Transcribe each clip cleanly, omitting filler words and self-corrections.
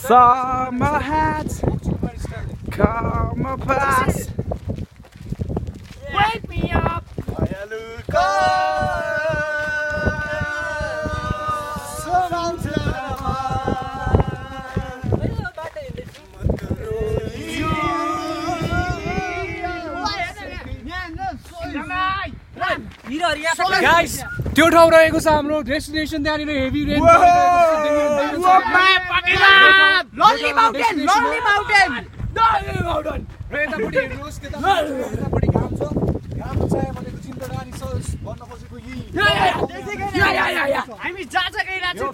Summer hats come past. Wake me up. Guys, त्यो ठाउँ रहेको छ हाम्रो डेस्टिनेसन त्यहाँनिर हेभी रेन Lonely mountain. र यतापट्टि हेर्नुहोस् यतापट्टि घाम छ घाम छाया भनेको चिन्ता नानी सस भन्न खोजेको हामी जहाँ गइरहेको छौँ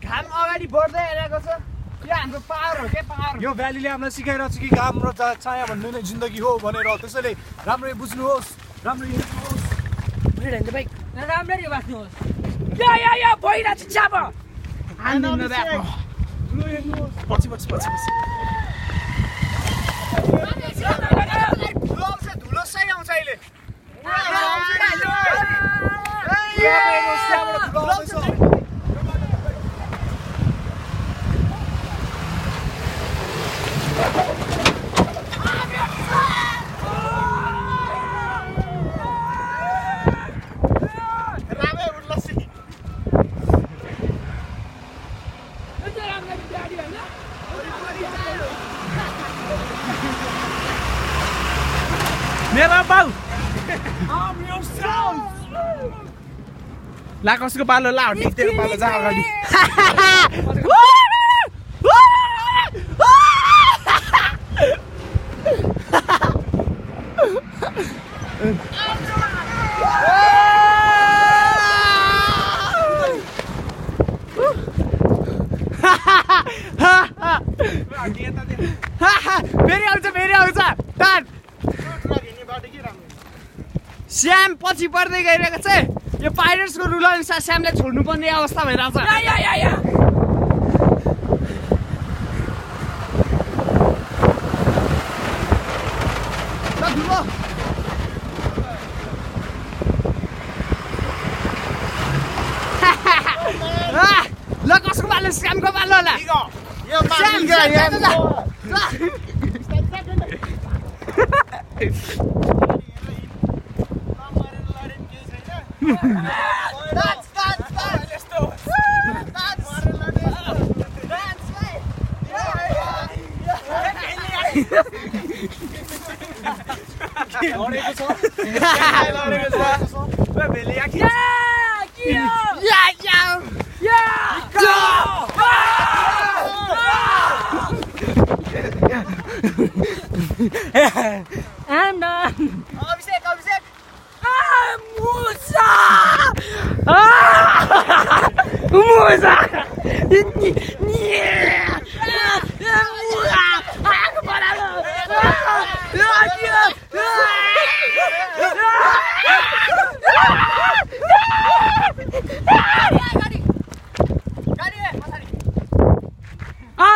घाम अगाडि बढ्दै आइरहेको छ यो हाम्रो पावर हो के पावर यो भ्यालीले हामीलाई सिकाइरहेको छ कि घाम र छाया भन्ने नै जिन्दगी हो भनेर त्यसैले राम्ररी बुझ्नुहोस् राम्ररी हेर्नुहोस् राम्ररी बाँच्नुहोस् या भइरहेको छ चाप पछि धुलो सही आउँछ अहिले मेरा बाउ ला कसको पालो ला टिकटेको पालो जा अगाडि फेरि आउँछ श्याम पछि पर्दै गइरहेको छ यो पाइरेट्सको रुल अनुसार श्यामले छोड्नुपर्ने अवस्था भइरहेको ल कसको पालो श्यामको पालो होला I'm done. Abhishek. Musa. Musa.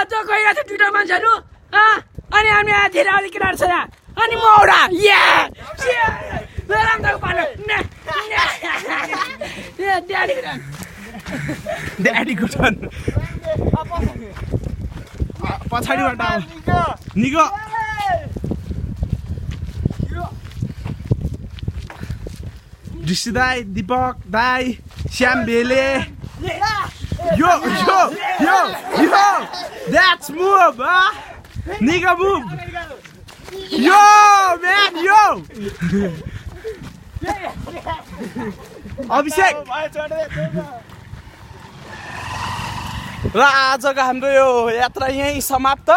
त्यो गइरहेको छ दुईटा मान्छेहरू अनि हामी धेरै अलिक राख्छ अनि मौरा ड्याडी गुटन पछाडिबाट निको ऋषि दाई दीपक दाई श्याम भेले यो that's move nigga move yo man yo अभिषेक र आजको हाम्रो यो यात्रा यही समाप्त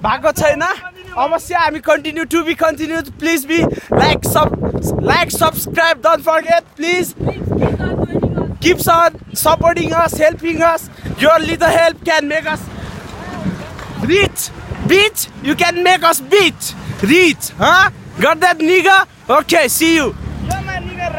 भएको छैन अवश्य हामी continue to be continue please be like subscribe don't forget please keep supporting us, helping us. Your little help can make us rich. Bitch, you can make us rich. Got that, nigga? Okay, see you.